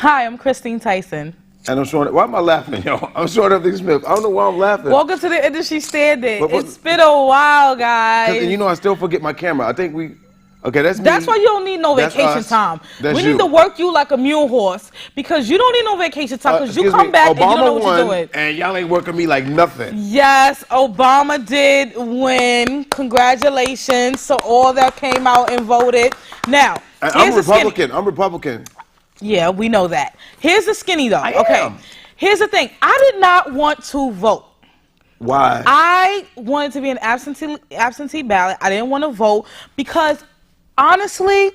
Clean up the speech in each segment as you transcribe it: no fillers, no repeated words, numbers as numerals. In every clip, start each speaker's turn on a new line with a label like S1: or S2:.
S1: Hi, I'm Ms.Tyson.
S2: And I'm Shawn. Why am I laughing, yo? I'm Shawn F. Smith. I don't know why I'm laughing.
S1: Welcome to the industry standard. It's been a while, guys.
S2: And you know, I still forget my camera. I think we... Okay, that's me.
S1: That's why you don't need no vacation time. We need to work you like a mule horse because you don't need no vacation time because you come back and you don't know what you're doing.
S2: And y'all ain't working me like nothing.
S1: Yes, Obama did win. Congratulations. So all that came out and voted. Now,
S2: I'm Republican. I'm Republican.
S1: Yeah, we know that. Here's the skinny though. Okay. Here's the thing. I did not want to vote.
S2: Why?
S1: I wanted to be an absentee ballot. I didn't want to vote because honestly,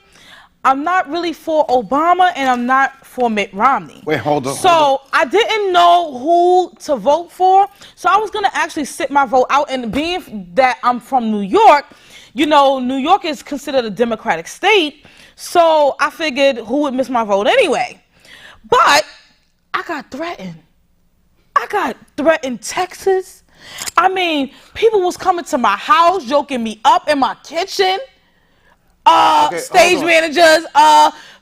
S1: I'm not really for Obama and I'm not for Mitt Romney.
S2: Wait, hold on.
S1: So I didn't know who to vote for. So I was going to actually sit my vote out. And being that I'm from New York, you know, New York is considered a Democratic state. So I figured who would miss my vote anyway. But I got threatened. I got threatened Texas. I mean, people was coming to my house, joking me up in my kitchen. Stage managers,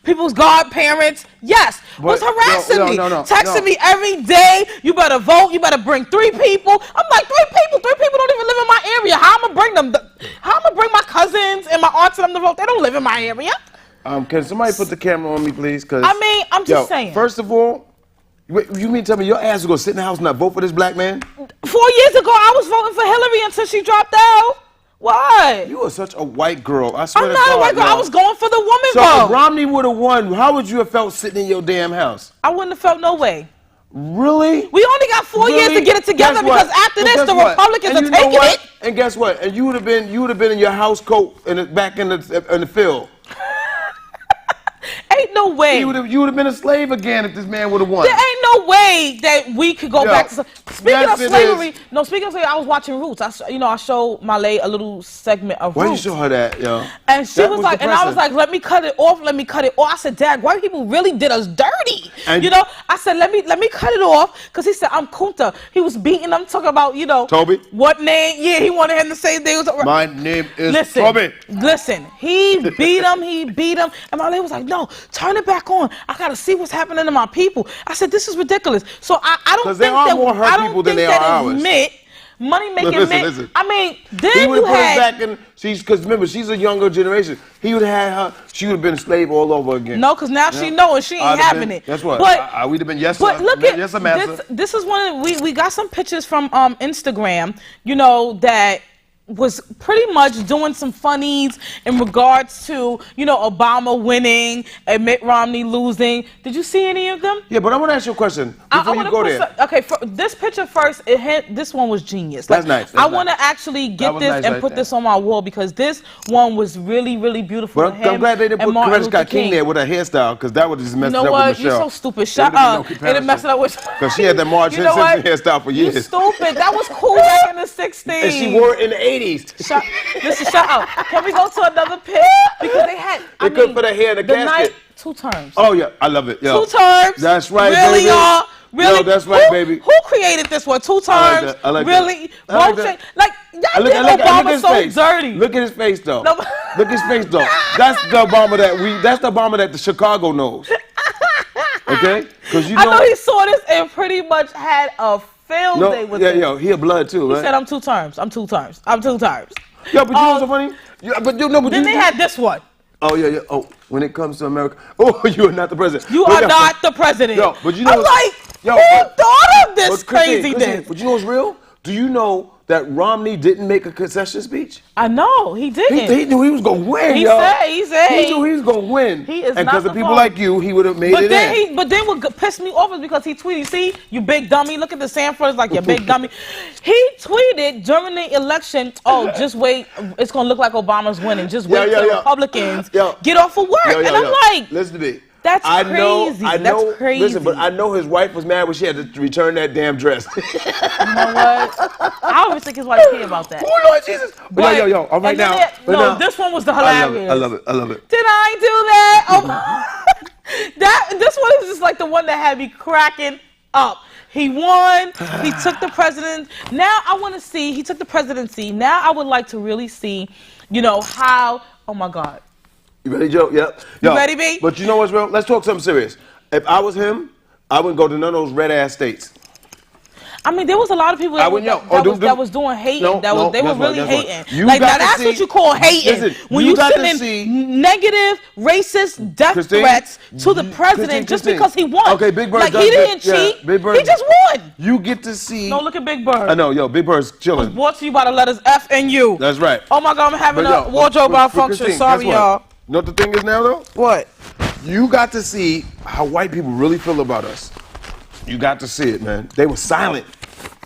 S1: people's godparents, yes, was harassing me, texting me every day. You better vote. You better bring 3 people. I'm like, 3 people? 3 people don't even live in my area. How am I bring them? How am I bring my cousins and my aunts and them to vote? They don't live in my area.
S2: Can somebody put the camera on me, please? Cause
S1: I mean, I'm just saying.
S2: First of all, you mean to tell me your ass is gonna sit in the house and not vote for this black man?
S1: 4 years ago, I was voting for Hillary until she dropped out. Why?
S2: You are such a white girl. I swear
S1: I'm not a white girl. I was going for the woman vote.
S2: So if Romney would have won, how would you have felt sitting in your damn house?
S1: I wouldn't have felt no way.
S2: Really?
S1: We only got 4 years to get it together because after this, the Republicans are taking it.
S2: And guess what? And you would have been in your house coat back in the field.
S1: Ain't no way.
S2: You would have been a slave again if this man would have won.
S1: There ain't no way that we could go back to. Speaking of slavery, I was watching Roots. I showed Malay a little segment of Roots.
S2: Why you show her that, yo?
S1: And she was like, and I was like, let me cut it off. Let me cut it off. I said, Dad, white people really did us dirty. And I said, let me cut it off because he said I'm Kunta. He was beating. I'm talking about
S2: Toby.
S1: What name? Yeah, he wanted him to say things.
S2: My name is Toby.
S1: Listen, he beat him. And Malay was like, no, turn it back on. I gotta see what's happening to my people. I said, this is ridiculous. So I don't think
S2: there are more hurt people than there are ours.
S1: Money making
S2: listen.
S1: I mean, then
S2: he would have put us back in. Because remember, she's a younger generation. He would have had her. She would have been a slave all over again.
S1: No, because now she knows she ain't having it.
S2: That's what.
S1: But
S2: we'd have been yes.
S1: But look at
S2: yes, master.
S1: This is one. We got some pictures from Instagram. That was pretty much doing some funnies in regards to, Obama winning and Mitt Romney losing. Did you see any of them?
S2: Yeah, but I want to ask you a question before you go there.
S1: Okay, this picture first, this one was genius.
S2: That's nice.
S1: I want to actually get this and put this on my wall because this one was really, really beautiful.
S2: But I'm glad they didn't put Coretta Scott King there with her hairstyle because that would just mess up with Michelle.
S1: You're so stupid. Shut up. It didn't mess it up with
S2: because she had that Marge Simpson hairstyle for years.
S1: You're stupid. That was cool back in the 60s.
S2: And she wore it in the 80s.
S1: Shut up. Can we go to another pic? Because they
S2: couldn't put her hair in the casket.
S1: 2 terms.
S2: Oh, yeah. I love it.
S1: 2 terms.
S2: That's right,
S1: really,
S2: baby.
S1: Y'all? Really?
S2: Yo, that's right, baby.
S1: Who created this one? 2 terms?
S2: I like
S1: really?
S2: That. I like that.
S1: Y'all did Obama so dirty.
S2: Look at his face, though. Look at his face, though. That's the Obama that the Chicago knows. Okay? Because
S1: I know he saw this and pretty much had a field day with it.
S2: He a blood, too, right?
S1: He said, I'm 2 terms. I'm 2 terms. I'm 2 terms.
S2: Yo, but you know what's so funny?
S1: Then they had this one.
S2: Oh, yeah. Oh, when it comes to America. Oh, you are not the president.
S1: You are not the president.
S2: Yo, but you know.
S1: I'm like, who thought of this craziness?
S2: But you know what's real? Do you know that Romney didn't make a concession speech?
S1: I know, he didn't.
S2: He knew he was going to win,
S1: He said
S2: he knew he was going to win.
S1: He is
S2: and
S1: not
S2: because of people like you, he would have made it in.
S1: But then what pissed me off is because he tweeted, see, you big dummy, look at the Sanford, like you big dummy. He tweeted during the election, just wait, it's going to look like Obama's winning. Just wait till the Republicans get off of work. And I'm like,
S2: listen to me.
S1: That's crazy. That's crazy.
S2: Listen, but I know his wife was mad when she had to return that damn dress.
S1: You know what? I always think his wife cared about that.
S2: Oh, Lord Jesus. But yo, all right now.
S1: This one was the hilarious.
S2: I love it.
S1: Did I do that? This one is just like the one that had me cracking up. He won. He took the president. Now I want to see. He took the presidency. Now I would like to really see, how. Oh my God.
S2: You ready, Joe? Yep.
S1: You ready, B?
S2: But you know what's real? Let's talk something serious. If I was him, I wouldn't go to none of those red ass states.
S1: I mean, there was a lot of people that was doing hating. They were really hating. Like, now that's what you call hating.
S2: Listen,
S1: when you sending negative, racist death threats to the president just because he won.
S2: Okay, Big Bird.
S1: Like, he didn't cheat.
S2: Big Bird,
S1: he just won.
S2: You get to see.
S1: No, look at Big Bird.
S2: I know, yo, Big Bird's chilling.
S1: It's brought to you by the letters F and U.
S2: That's right.
S1: Oh my God, I'm having a wardrobe malfunction. Sorry, y'all.
S2: You know what the thing is now, though?
S1: What?
S2: You got to see how white people really feel about us. You got to see it, man. They were silent.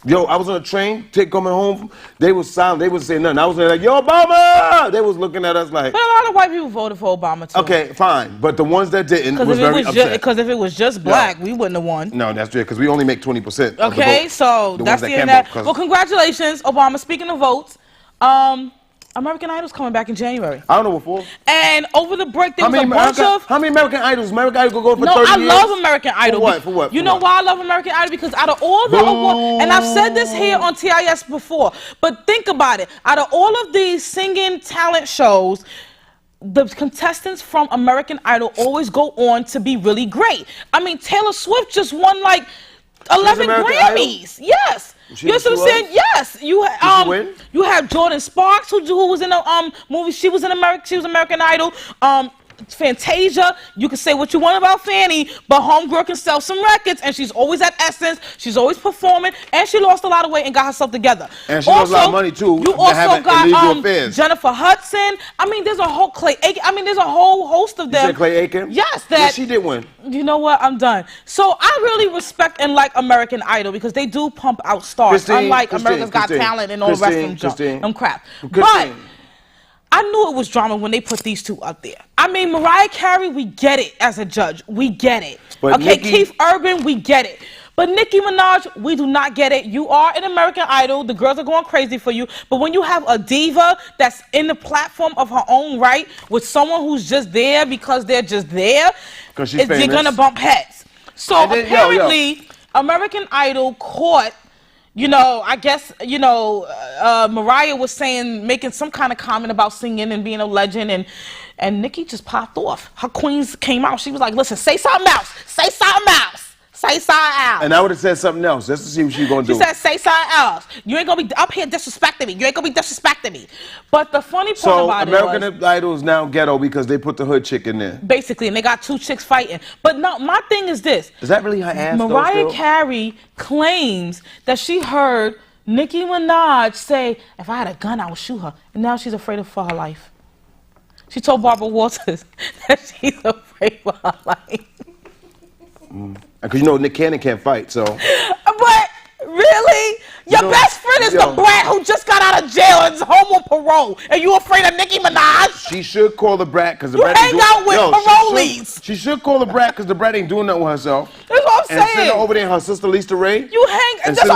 S2: Yo, I was on a train, coming home. They was silent. They wasn't saying nothing. I was like, yo, Obama! They was looking at us like.
S1: But a lot of white people voted for Obama, too.
S2: Okay, fine. But the ones that didn't was very upset.
S1: Because if it was just black, we wouldn't have won.
S2: No, that's true, because we only make 20%.
S1: Okay, so that's the end of that. Well, congratulations, Obama. Speaking of votes, American Idol's coming back in January.
S2: I don't know what for.
S1: And over the break, there was a bunch of...
S2: How many American Idols? American Idol go for 30 years?
S1: No, I love American Idol.
S2: For what?
S1: You know why I love American Idol? Because out of all the awards... And I've said this here on TIS before, but think about it. Out of all of these singing talent shows, the contestants from American Idol always go on to be really great. I mean, Taylor Swift just won like 11 Grammys. Yes. You know what I'm saying? Yes. You have Jordan Sparks who was in a movie. She was American Idol. Fantasia, you can say what you want about Fanny, but homegirl can sell some records, and she's always at Essence. She's always performing, and she lost a lot of weight and got herself together.
S2: And she lost a lot of money too.
S1: You also got Jennifer Hudson. I mean, there's a whole there's a whole host of them.
S2: You said Clay Aiken?
S1: Yes,
S2: she did win.
S1: You know what? I'm done. So I really respect and like American Idol because they do pump out stars, unlike America's Got Talent and all the rest of them crap. But I knew it was drama when they put these two up there. I mean, Mariah Carey, we get it as a judge. We get it.
S2: But
S1: okay, Keith Urban, we get it. But Nicki Minaj, we do not get it. You are an American Idol. The girls are going crazy for you. But when you have a diva that's in the platform of her own right with someone who's just there because they're just there, you're going to bump heads. So apparently, American Idol caught... I guess, Mariah was making some kind of comment about singing and being a legend, and Nicki just popped off. Her queens came out. She was like, listen, say something else. Say something else. Say something else.
S2: And I would have said something else just to see what she was going to do.
S1: She said, say something else. You ain't going to be up here disrespecting me. You ain't going to be disrespecting me. But the funny part about
S2: American Idol is now ghetto because they put the hood chick in there.
S1: Basically, and they got two chicks fighting. But no, my thing is this.
S2: Is that really her ass,
S1: Mariah Carey claims that she heard Nicki Minaj say, if I had a gun, I would shoot her. And now she's afraid for her life. She told Barbara Walters that she's afraid for her life.
S2: Because Nick Cannon can't fight, so.
S1: But really? Your best friend is the brat who just got out of jail and is home on parole. And you afraid of Nicki Minaj?
S2: She should call the brat because the
S1: brat hang out with parolees.
S2: She should call the brat because the brat ain't doing nothing with herself.
S1: That's what I'm saying.
S2: And send her over there and her sister Lisa Ray.
S1: You hang. And that's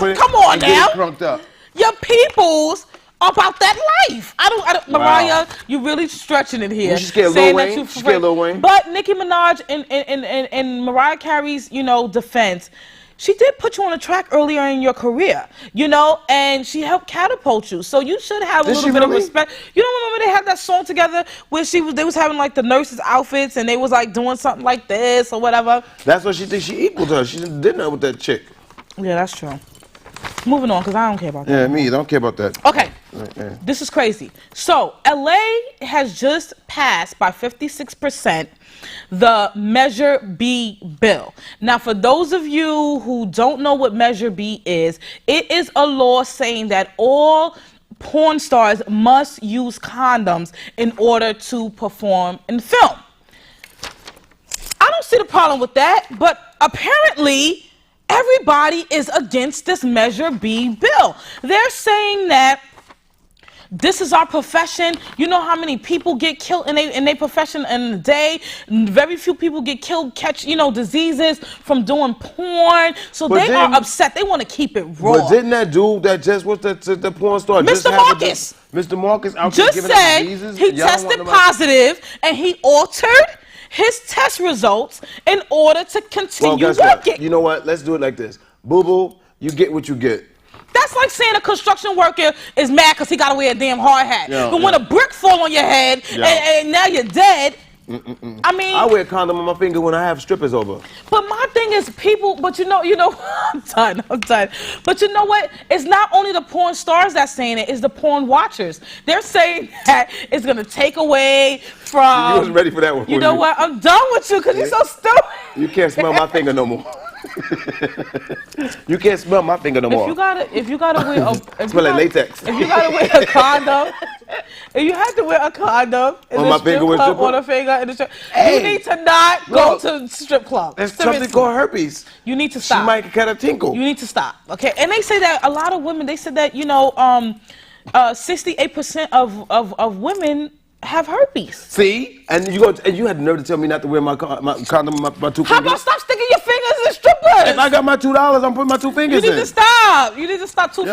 S1: all come on now.
S2: Crunked up.
S1: Your peoples about that life. I don't. Mariah, you really stretching it here.
S2: She scared Lil Wayne. She scared Lil Wayne.
S1: But Nicki Minaj, in Mariah Carey's, defense, she did put you on a track earlier in your career, and she helped catapult you. So you should have a little bit of respect. You don't remember they had that song together where they was having like the nurses' outfits and they was like doing something like this or whatever.
S2: That's what she did. She equaled her. She did nothing with that chick.
S1: Yeah, that's true. Moving on, because I don't care about that.
S2: Yeah, me, I don't care about that.
S1: Okay, This is crazy. So, LA has just passed by 56% the Measure B bill. Now, for those of you who don't know what Measure B is, it is a law saying that all porn stars must use condoms in order to perform in film. I don't see the problem with that, but apparently everybody is against this Measure B bill. They're saying that this is our profession. You know how many people get killed in their profession in a day? Very few people get killed, catch, diseases from doing porn. So they are upset. They want to keep it raw.
S2: But didn't that dude that just was the porn star?
S1: Mr. Marcus.
S2: Mr. Marcus out
S1: just
S2: giving
S1: said
S2: diseases?
S1: He tested positive and he altered his test results in order to continue working.
S2: What? You know what? Let's do it like this. Boo-boo, you get what you get.
S1: That's like saying a construction worker is mad because he got to wear a damn hard hat. But when a brick fall on your head and now you're dead, I mean,
S2: I wear a condom on my finger when I have strippers over.
S1: but my thing is people, but you know, I'm done. But you know what? It's not only the porn stars that's saying it, it's the porn watchers. They're saying that it's going to take away from...
S2: You wasn't ready for that one.
S1: You know what? I'm done with you because you're so stupid.
S2: You can't smell my finger no more. You can't smell my finger no more.
S1: If you gotta wear
S2: Smell like latex.
S1: If you gotta wear a condom, if you have to wear a condom in
S2: On
S1: the
S2: my
S1: strip
S2: finger with
S1: club,
S2: strip
S1: on a finger in the strip,
S2: Hey,
S1: you need to not go to the strip club.
S2: There's
S1: Seriously.
S2: something called herpes.
S1: You need to stop.
S2: She might get a tinkle.
S1: You need to stop. Okay, and they say that a lot of women. They said that 68% of women have herpes.
S2: See, and you had the nerve to tell me not to wear my condom on my 2 fingers.
S1: How about stop sticking your fingers in strippers?
S2: If I got my $2, I'm putting my 2 fingers in.
S1: You need to stop. You need to stop. Two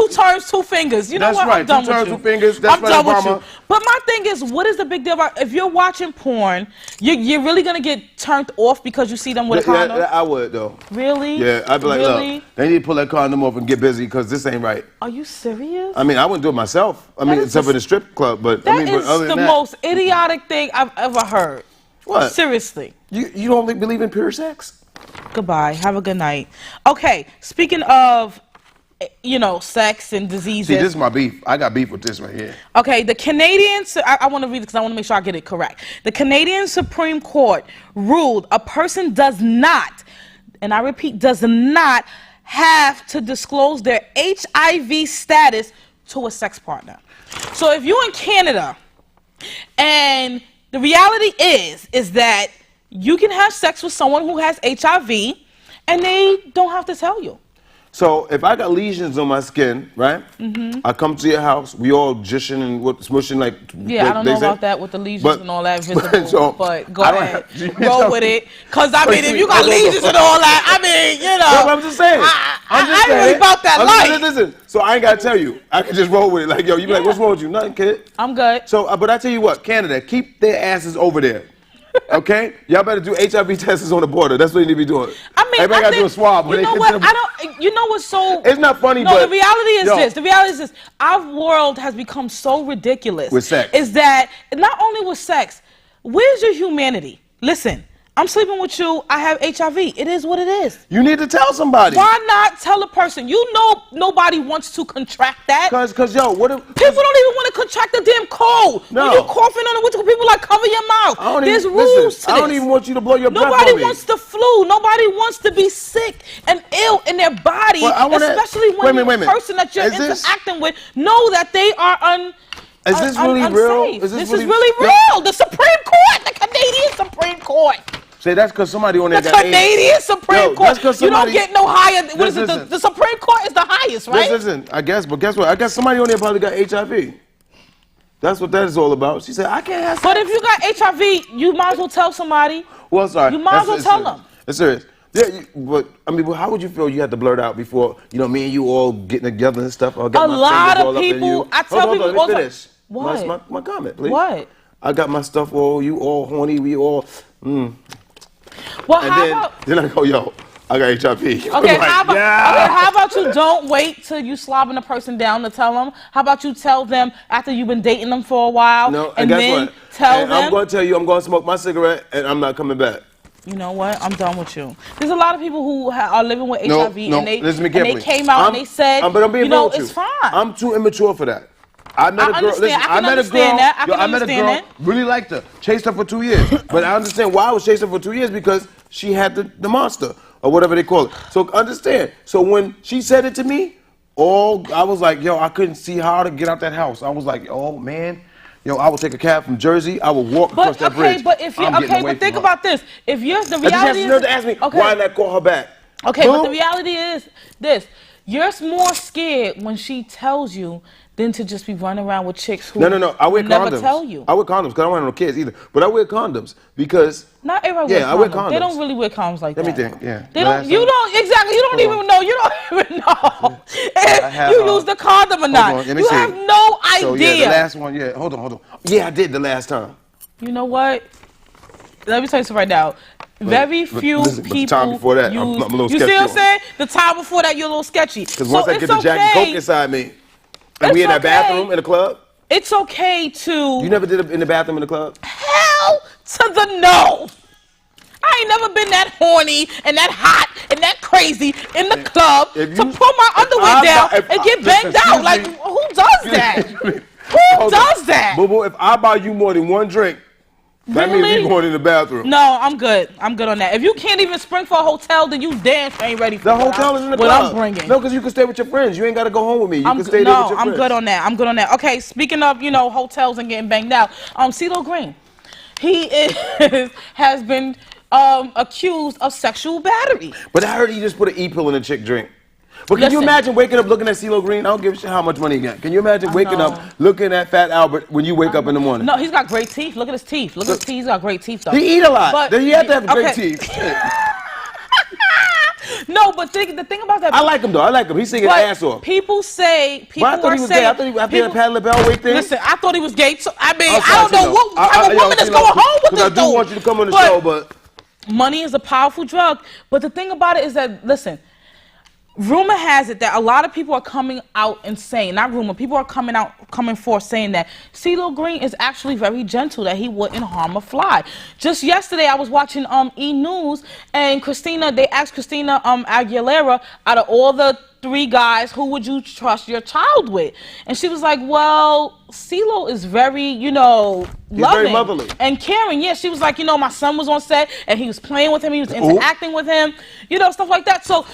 S1: turns, 2 fingers. You know
S2: That's
S1: what?
S2: right.
S1: I'm done
S2: 2
S1: with
S2: turns,
S1: you.
S2: 2 fingers. That's
S1: I'm
S2: right,
S1: done with
S2: Obama.
S1: you. But my thing is, what is the big deal about if you're watching porn? You're really gonna get turned off because you see them with a condom?
S2: Yeah, I would though.
S1: Really?
S2: Yeah, I'd be like,
S1: really?
S2: look, they need to pull that condom off and get busy because this ain't right.
S1: Are you serious?
S2: I mean, I wouldn't do it myself. I mean, except for the strip club, but
S1: That
S2: I mean,
S1: is
S2: but other
S1: the
S2: than
S1: most idiotic thing I've ever heard.
S2: What?
S1: Seriously.
S2: You don't believe in pure sex?
S1: Goodbye. Have a good night. Okay, speaking of, sex and diseases.
S2: See, this is my beef. I got beef with this right here.
S1: Okay, the Canadians, I want to read it because I want to make sure I get it correct. The Canadian Supreme Court ruled a person does not, and I repeat, does not have to disclose their HIV status to a sex partner. So if you're in Canada and the reality is that you can have sex with someone who has HIV and they don't have to tell you.
S2: So if I got lesions on my skin, right? I come to your house, we all jishing and smushing like.
S1: Yeah, I don't know about that with the lesions and all that visible, but go ahead, roll with it. Cause I mean, if you got lesions and all that, I mean,
S2: No, I'm just saying.
S1: I ain't really about that life.
S2: Listen, so I ain't gotta tell you. I can just roll with it. Like, yo, you be like, what's wrong with you? Nothing, kid.
S1: I'm good.
S2: So, but I tell you what, Canada, keep their asses over there. Okay, y'all better do HIV tests on the border. That's what you need to be doing.
S1: I mean,
S2: everybody got to do a swab.
S1: You know what? You know what's so?
S2: It's not funny,
S1: no,
S2: but
S1: the reality is this. The reality is this. Our world has become so ridiculous.
S2: With sex.
S1: Is that not only with sex? Where's your humanity? Listen, I'm sleeping with you. I have HIV. It is what it is.
S2: You need to tell somebody.
S1: Why not tell a person? You know nobody wants to contract that.
S2: Cause yo, what if
S1: people don't even want to contract the damn cold?
S2: No.
S1: When you coughing on it, people like cover your mouth. There's rules to this.
S2: I don't even want you to blow your breath on
S1: Nobody
S2: me.
S1: wants the flu. Nobody wants to be sick and ill in their body, especially when the person that you're interacting with know that they are
S2: Is this really real?
S1: This is really real. The Supreme Court, the Canadian Supreme Court.
S2: Say that's because somebody on there
S1: The
S2: got
S1: Canadian Supreme Court. You don't get no higher. What is it?
S2: Listen.
S1: The Supreme Court is the highest, right?
S2: Listen, I guess, but guess what? I guess somebody on there probably got HIV. That's what that is all about. She said, I can't have sex.
S1: But if you got HIV, you might as well tell somebody.
S2: Well, sorry.
S1: You might as well tell them.
S2: It's serious. Yeah, but I mean, how would you feel you had to blurt out before, me and you all getting together and stuff?
S1: A lot of people, I tell people all the time.
S2: What? My comment, please.
S1: What?
S2: I got my stuff all, you all horny, we all,
S1: Well,
S2: and then I go, yo, I got HIV.
S1: Okay, how about you don't wait till you slobbing a person down to tell them? How about you tell them after you've been dating them for a while?
S2: No,
S1: and
S2: guess
S1: then
S2: what?
S1: tell them.
S2: I'm going to tell you, I'm going to smoke my cigarette and I'm not coming back.
S1: You know what? I'm done with you. There's a lot of people who are living with HIV and they came out and they said,
S2: but I'm being real with you.
S1: It's fine.
S2: I'm too immature for that. I met a girl. Listen, I met a girl. I met a girl. Really liked her. Chased her for 2 years. But I understand why I was chasing her for 2 years, because she had the monster or whatever they call it. So understand. So when she said it to me, I was like, yo, I couldn't see how to get out that house. I was like, oh man. Yo, I would take a cab from Jersey. I would walk across that bridge.
S1: But if but think about this. If you're the reality
S2: is, to ask me why not call her back.
S1: Okay, but the reality is this: you're more scared when she tells you than to just be running around with chicks who
S2: no. I wear
S1: never
S2: condoms.
S1: Tell you.
S2: I wear condoms because I don't want no kids either. But I wear condoms because
S1: not everybody wears condoms.
S2: I wear condoms.
S1: They don't really wear condoms like that.
S2: Let me think. Yeah.
S1: They don't. You don't exactly. You don't even know. You don't even know if you use the condom or not. You have no idea.
S2: So yeah, the last one. Yeah. Hold on. Yeah, I did the last time.
S1: You know what? Let me tell you something right now. Very few people.
S2: The time before that, I'm a little sketchy.
S1: You see what I'm saying? The time before that, you're a little sketchy.
S2: Because once I get the Jack and Coke inside me, and we in that bathroom in the club.
S1: It's okay to.
S2: You never did it in the bathroom in the club?
S1: Hell to the no. I ain't never been that horny and that hot and that crazy in the club to pull my underwear down and get banged out. Like, who does that? Who does that?
S2: Boo boo, if I buy you more than one drink, that means we going in the bathroom.
S1: No, I'm good. I'm good on that. If you can't even spring for a hotel, then you damn ain't ready for
S2: the hotel is in the club.
S1: What I'm bringing.
S2: No, because you can stay with your friends. You ain't got to go home with me. You can stay there with your friends.
S1: I'm good on that. I'm good on that. Okay, speaking of, hotels and getting banged out, Ceelo Green, has been accused of sexual battery.
S2: But I heard he just put an E-pill in a chick drink. But can you imagine waking up looking at Ceelo Green? I don't give a shit how much money he got. Can you imagine waking up looking at Fat Albert when you wake up in the morning?
S1: No, he's got great teeth. Look at his teeth. Look at his teeth. He's got great teeth, though.
S2: He eat a lot. But he have to have great teeth.
S1: No, but the thing about that...
S2: I like him, though. I like him. He's singing ass off.
S1: People say...
S2: I thought he was gay. I thought he was after the Patti LaBelle wig thing.
S1: Listen, I thought he was gay. So, I mean, I don't know what type of woman is going home with this dude.
S2: I do want you to come on the show, but...
S1: Money is a powerful drug. But the thing about it is that, listen... Rumor has it that a lot of people are coming out and saying, not rumor, people are coming forth saying that Ceelo Green is actually very gentle, that he wouldn't harm a fly. Just yesterday, I was watching E! News, and they asked Christina Aguilera, out of all the 3 guys, who would you trust your child with? And she was like, well, Ceelo is very, loving.
S2: Very motherly.
S1: And caring. Yeah, she was like, my son was on set, and he was playing with him, he was interacting with him, stuff like that. So,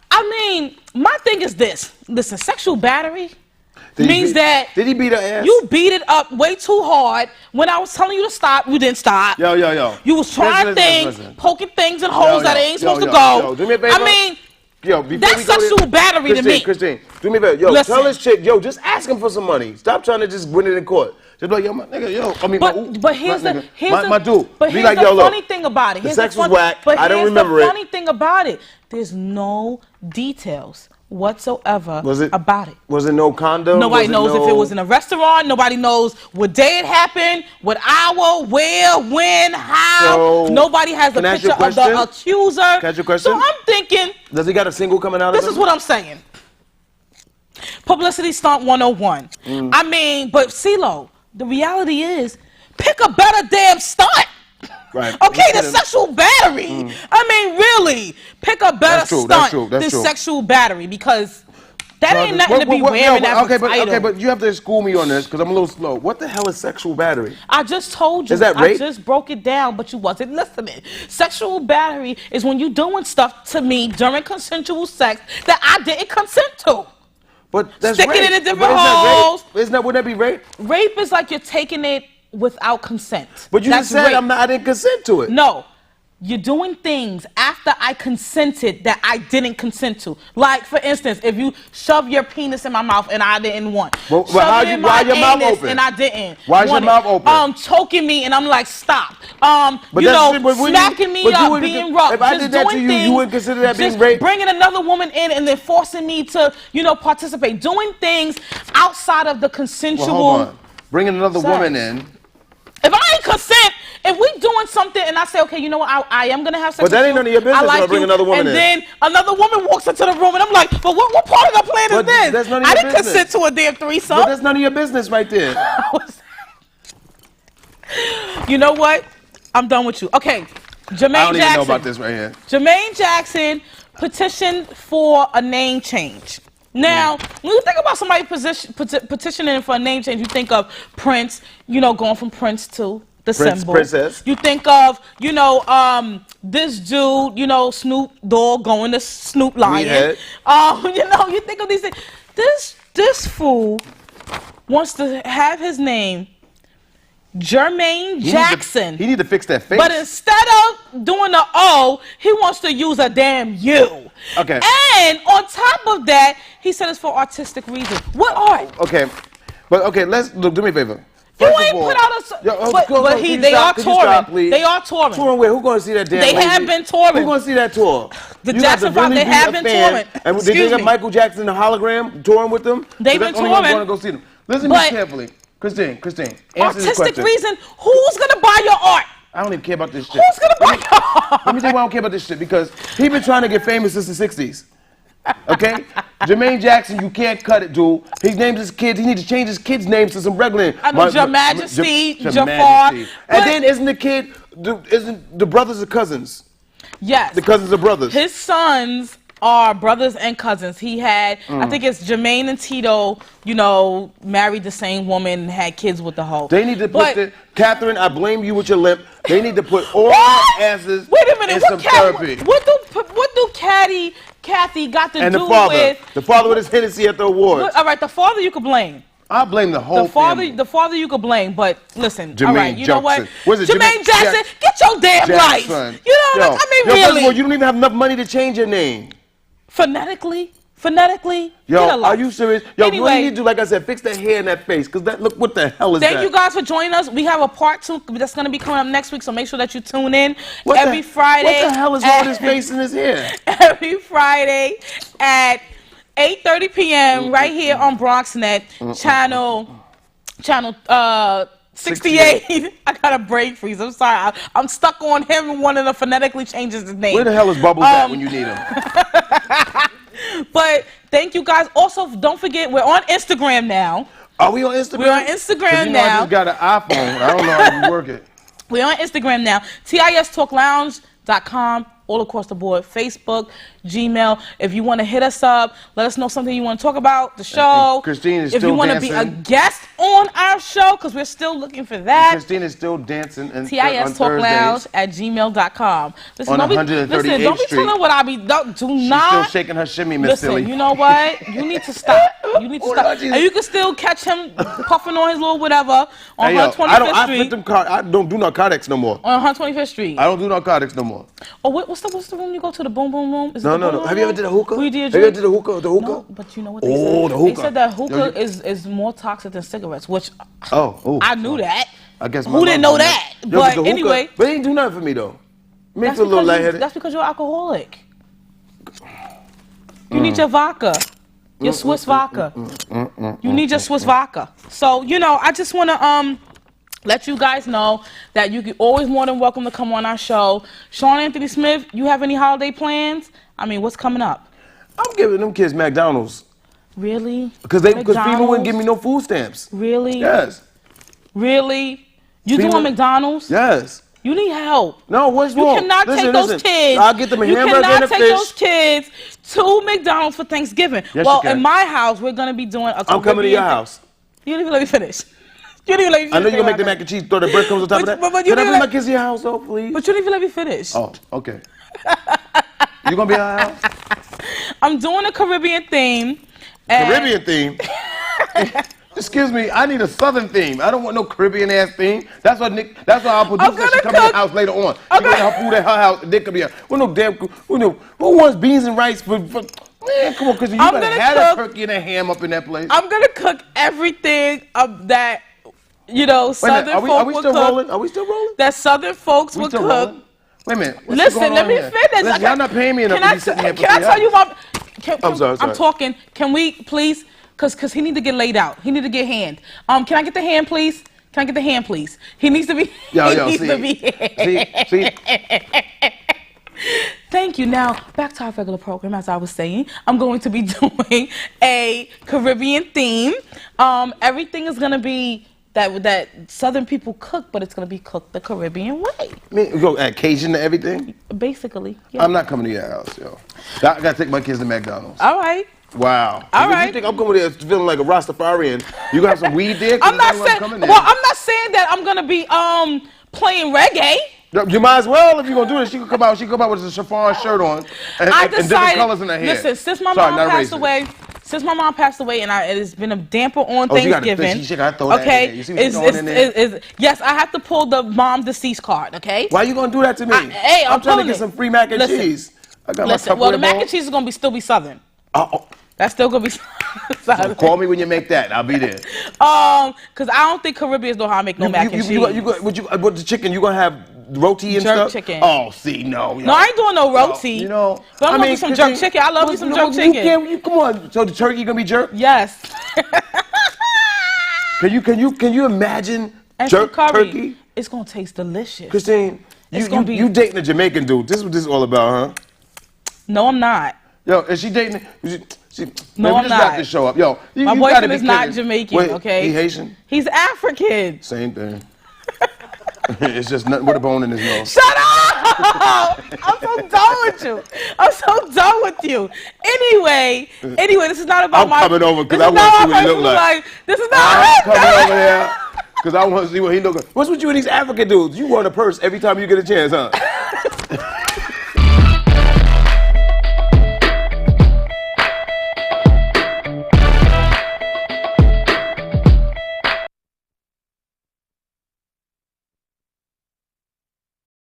S1: I mean, my thing is this. Listen, sexual battery means that...
S2: Did he beat her ass?
S1: You beat it up way too hard. When I was telling you to stop, you didn't stop.
S2: Yo.
S1: You was trying things, poking things in holes that ain't supposed to go.
S2: Do me a favor.
S1: I mean, that's sexual battery to me.
S2: Christine, do me a favor. Tell this chick, just ask him for some money. Stop trying to just win it in court. Just like, my nigga,
S1: but here's the funny thing about it.
S2: The sex was whack. I don't remember it.
S1: The funny thing about it, there's no details whatsoever about it.
S2: Was it no condom?
S1: Nobody knows if it was in a restaurant. Nobody knows what day it happened, what hour, where, when, how. Nobody has a picture of the accuser.
S2: Can I ask you a question?
S1: So I'm thinking...
S2: Does he got a single coming out of him?
S1: This is what I'm saying. Publicity stunt 101. I mean, but Ceelo, the reality is, pick a better damn stunt.
S2: Right.
S1: Okay, the sexual battery. I mean, really, pick a better stunt than sexual battery, because that ain't nothing to be wearing as a title.
S2: Okay, but you have to school me on this, because I'm a little slow. What the hell is sexual battery?
S1: I just told you.
S2: Is that rape?
S1: I just broke it down, but you wasn't listening. Sexual battery is when you doing stuff to me during consensual sex that I didn't consent to.
S2: But that's
S1: sticking
S2: rape.
S1: it in different holes.
S2: Wouldn't that be rape?
S1: Rape is like you're taking it without consent.
S2: But you just said I didn't consent to it.
S1: No. You're doing things after I consented that I didn't consent to. Like, for instance, if you shove your penis in my mouth and I didn't want.
S2: Well, why your mouth open?
S1: And I didn't.
S2: Why is your mouth open?
S1: Choking me and I'm like, stop. Smacking me up, being rough.
S2: If I did that to you, you wouldn't consider that being rape?
S1: Bringing another woman in and then forcing me to, participate. Doing things outside of the consensual.
S2: Well, hold on. Bringing another woman in.
S1: If I ain't consent, if we doing something and I say, okay, you know what, I am gonna have sex.
S2: But that ain't none of your business. I bring another woman in.
S1: And then another woman walks into the room and I'm like, but what part of the plan is this?
S2: That's none of your business.
S1: I didn't consent to a damn threesome.
S2: But that's none of your business right there.
S1: You know what? I'm done with you. Okay, Jermaine Jackson.
S2: I don't even know about this right here.
S1: Jermaine Jackson petitioned for a name change. Now, when you think about somebody petitioning for a name change, you think of Prince, going from Prince to the symbol.
S2: Princess.
S1: You think of, this dude, Snoop Dogg going to Snoop Lion. You think of these things. This fool wants to have his name Jermaine Jackson.
S2: He need to fix that face.
S1: But instead of doing the O, he wants to use a damn U.
S2: Okay.
S1: And on top of that, he said it's for artistic reasons. What art?
S2: Okay. But okay, do me a favor.
S1: You ain't put out a... They are touring. They are touring.
S2: Touring where? Who going to see that damn
S1: They have been touring.
S2: Who going to see that tour?
S1: The Jackson 5, they have been touring.
S2: And they got Michael Jackson, the hologram, touring with them?
S1: They've been touring.
S2: I want to go see them. Listen to me carefully. Christine, answer this question.
S1: Artistic reason, who's going to buy your art?
S2: I don't even care about this shit.
S1: Who's going to buy your art?
S2: Let me tell you why I don't care about this shit. Because he been trying to get famous since the 60s. Okay? Jermaine Jackson, you can't cut it, dude. He named his kids. He need to change his kids' names to some regular.
S1: I know Your Majesty,
S2: Your
S1: Jafar.
S2: Majesty. And then isn't the brothers or cousins?
S1: Yes.
S2: The cousins are brothers.
S1: His sons are brothers and cousins. He had, I think it's Jermaine and Tito, you know, married the same woman and had kids with the hoe.
S2: They need to put Catherine, I blame you with your lip. They need to put all their asses
S1: Wait a minute,
S2: in some therapy.
S1: What do Kathy got to do with?
S2: The father with his Hennessy at the awards.
S1: All right, the father you could blame.
S2: I blame the whole family.
S1: The father you could blame, but listen,
S2: Jermaine
S1: all right, you know what?
S2: Was it
S1: Jermaine Jackson, get your damn life. You know, like, I mean, really.
S2: First of all, you don't even have enough money to change your name.
S1: Phonetically,
S2: yo, are you serious? Yo,
S1: anyway,
S2: what you need to do, like I said, fix that hair and that face, because look, what the hell is that?
S1: Thank you guys for joining us. We have a part 2 that's going to be coming up next week, so make sure that you tune in every Friday.
S2: What the hell is wrong with his face and his hair?
S1: Every Friday at 8:30 p.m. right here on BronxNet, channel 68. I got a brain freeze. I'm sorry. I'm stuck on him wanting to phonetically change his name.
S2: Where the hell is Bubbles at when you need him?
S1: But thank you guys. Also, don't forget, we're on Instagram now.
S2: Are we on Instagram?
S1: We're on Instagram now.
S2: I just got an iPhone. I don't know how you work it.
S1: We're on Instagram now. tistalklounge.com. All across the board, Facebook, Gmail. If you want to hit us up, let us know something you want to talk about, the show.
S2: And Christine is
S1: if
S2: still
S1: you want to be a guest on our show, because we're still looking for that.
S2: And Christine is still dancing on
S1: tistalklounge@gmail.com. Listen,
S2: on 138th
S1: don't be telling what I be. She's
S2: still shaking her shimmy, Miss Silly.
S1: Listen, you know what? You need to stop. You need to stop. And you can still catch him puffing on his little whatever on 125th Street.
S2: I don't do narcotics no more.
S1: On 125th Street.
S2: I don't do narcotics no more.
S1: Oh, what's the room you go to? The boom boom room?
S2: No. Have you ever did a hookah?
S1: We did.
S2: Have you ever did a hookah? The hookah?
S1: No, but you know what they said?
S2: Oh, the hookah.
S1: They said that hookah is more toxic than cigarettes, which I knew that.
S2: I guess
S1: who didn't know that? But anyway,
S2: but it ain't do nothing for me though. Me feel a little lightheaded.
S1: That's because you're alcoholic. You need your vodka. Your Swiss vodka. You need your Swiss vodka. So, you know, I just want to let you guys know that you can always more than welcome to come on our show. Shawn Anthony Smith, you have any holiday plans? I mean, what's coming up?
S2: I'm giving them kids McDonald's.
S1: Really?
S2: Because people wouldn't give me no food stamps.
S1: Really?
S2: Yes.
S1: Really? You doing McDonald's?
S2: Yes.
S1: You need help.
S2: No, what's wrong?
S1: You cannot take those kids.
S2: I'll get them a hamburger and a fish.
S1: You cannot take those kids to McDonald's for Thanksgiving.
S2: Yes,
S1: well, in my house, we're going to be doing a
S2: I'm coming to your house.
S1: You didn't even let me finish. You didn't even let me finish.
S2: I know you're going to make the mac and cheese, throw the breadcrumbs on top of that. Can I bring my kids to your house, though, please?
S1: But you didn't even let me finish.
S2: Oh, okay. You going to be at our house? I'm
S1: doing a Caribbean theme.
S2: Caribbean theme? Excuse me, I need a Southern theme. I don't want no Caribbean ass theme. That's why our producer should come to your house later on. She bring her food at her house, and they could be who wants beans and rice for man, come on, because you better have a turkey and a ham up in that place. I'm gonna cook everything that Southern folks are we still rolling? Are we still rolling?
S1: That Southern folks would cook. Rolling?
S2: Wait a minute.
S1: Listen, let me finish.
S2: Listen, y'all not paying me enough to be sitting here.
S1: Can I tell you my?
S2: I'm sorry.
S1: I'm talking. Can we please? Cause he need to get laid out. He need to get hand. Can I get the hand, please? Can I get the hand, please? He needs to be. See. Thank you. Now back to our regular program. As I was saying, I'm going to be doing a Caribbean theme. Everything is gonna be that Southern people cook, but it's gonna be cooked the Caribbean way.
S2: You go add Cajun to everything.
S1: Basically. Yeah.
S2: I'm not coming to your house, yo. I gotta take my kids to McDonald's.
S1: All right.
S2: Wow.
S1: All right.
S2: You think I'm coming there feeling like a Rastafarian? You gonna have some weed there?
S1: I'm not saying. I'm not saying that I'm gonna be playing reggae.
S2: You might as well if you're gonna do this. She could come out with a chiffon shirt on and different colors in her hair.
S1: Listen, since my mom passed away, and it has been a damper on Thanksgiving. Okay. Yes, I have to pull the mom deceased card. Okay.
S2: Why are you gonna do that to me? I'm trying to get some free mac and cheese. I got my
S1: well, the mac and cheese is gonna still be Southern. That's still gonna be Southern.
S2: So call me when you make that. I'll be there.
S1: Cause I don't think Caribbeans know how to make no mac and cheese.
S2: With the chicken, you gonna have roti and
S1: jerk
S2: stuff?
S1: Chicken.
S2: Oh, see, no.
S1: No, I ain't doing no roti. But I'm gonna do some jerk chicken. I love me some jerk chicken.
S2: Come on. So the turkey gonna be jerk?
S1: Yes.
S2: Can you imagine jerk turkey?
S1: It's gonna taste delicious.
S2: Christine, you dating a Jamaican dude. This is what this is all about, huh?
S1: No, I'm not.
S2: Yo, is she dating?
S1: No,
S2: man,
S1: I'm
S2: we just
S1: not.
S2: got this show up. Yo,
S1: My
S2: you gotta
S1: boyfriend
S2: be
S1: is not
S2: kidding.
S1: Jamaican,
S2: Wait,
S1: okay?
S2: He Haitian?
S1: He's African.
S2: Same thing. It's just nothing with a bone in his nose.
S1: Shut up! I'm so done with you. I'm so done with you. Anyway, this is not about
S2: I'm coming over because
S1: this
S2: I
S1: is
S2: want to
S1: not
S2: see
S1: my
S2: what he look
S1: personal
S2: like.
S1: life. This is
S2: I'm
S1: not
S2: coming over there because I want to see what he look like. What's with you and these African dudes? You want a purse every time you get a chance, huh?